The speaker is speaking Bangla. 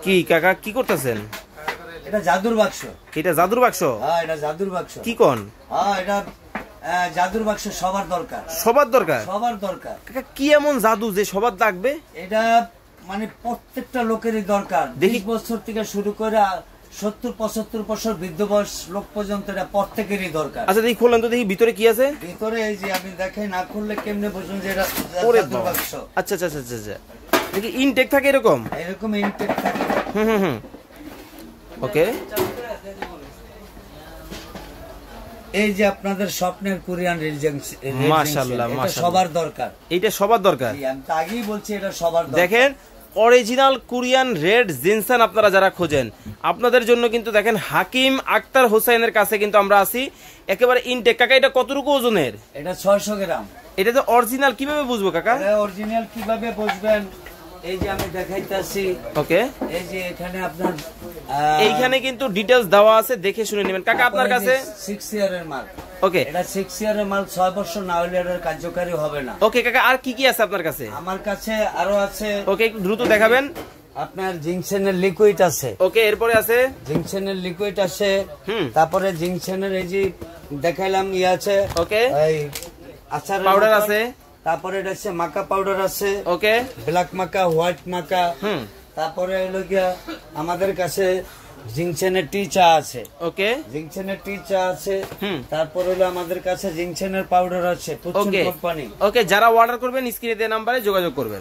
কি কাকা কি করতেছেন? এটা জাদুর বাক্স। এটা জাদুর বাক্স? হ্যাঁ এটা জাদুর বাক্স। কি কোন? হ্যাঁ এটা জাদুর বাক্স সবার দরকার। সবার দরকার? সবার দরকার। কাকা কি এমন জাদু যে সবার লাগবে? এটা মানে প্রত্যেকটা লোকেরই দরকার। 20 বছর থেকে শুরু করে 70-75 বছর বৃদ্ধ বয়স লোক পর্যন্ত এটা প্রত্যেকেরই দরকার। আচ্ছা দেখি খুললেন তো, দেখি ভিতরে কি আছে। ভিতরে এই যে আমি দেখাই, না খুললে কেমনে বুঝুন যে এটা জাদুর বাক্স। আচ্ছা আচ্ছা আচ্ছা আচ্ছা, দেখি ইনটেক থাকে এরকম? এরকম ইনটেক থাকে। ওকে। এই যে আপনাদের স্বপ্নের কোরিয়ান রিজেন্সি, মাশাআল্লাহ মাশাআল্লাহ, সবার দরকার। এটা সবার দরকার। আমি তো আগেই বলছি এটা সবার দরকার। দেখেন অরিজিনাল কোরিয়ান রেড জিনসান আপনারা যারা খোঁজেন, আপনাদের জন্য কিন্তু দেখেন হাকিম আক্তার হোসেনের কাছে কিন্তু আমরা আছি। একেবারে ইনটেক। কাকা এটা কতটুকু ওজনের? এটা 600 গ্রাম। এটা তো অরিজিনাল কিভাবে বুঝবো কাকা? এটা অরিজিনাল কিভাবে বুঝবেন, এই যে আমি দেখাইতাছি। ওকে। এই যে এখানে আপনার এইখানে কিন্তু ডিটেইলস দেওয়া আছে, দেখে শুনে নেবেন। কাকা আপনার কাছে 6 ইয়ারের মাল। ওকে। এটা 6 ইয়ারের মাল, 6 বছর না হলে এর কার্যকারী হবে না। ওকে কাকা, আর কি কি আছে আপনার কাছে? আমার কাছে আরো আছে। ওকে একটু দ্রুত দেখাবেন। আপনার জিংসেনের লিকুইড আছে। ওকে, এরপরে আছে জিংসেনের লিকুইড আছে। তারপরে জিংসেনের এই যে দেখাইলাম ই আছে। ওকে। এই আচার পাউডার আছে। তারপরে এটা হচ্ছে মাকা পাউডার আছে। ওকে। ব্ল্যাক মাকা, হোয়াইট মাকা। তারপরে হলো গিয়া আমাদের কাছে জিংসেনের টি চা আছে। ওকে। জিংসেনের টি চা আছে। তারপর হলো আমাদের কাছে জিংসেনের পাউডার আছে, পুচুন কোম্পানি। ওকে, যারা অর্ডার করবেন স্ক্রিনে দেওয়া নম্বরে যোগাযোগ করবেন।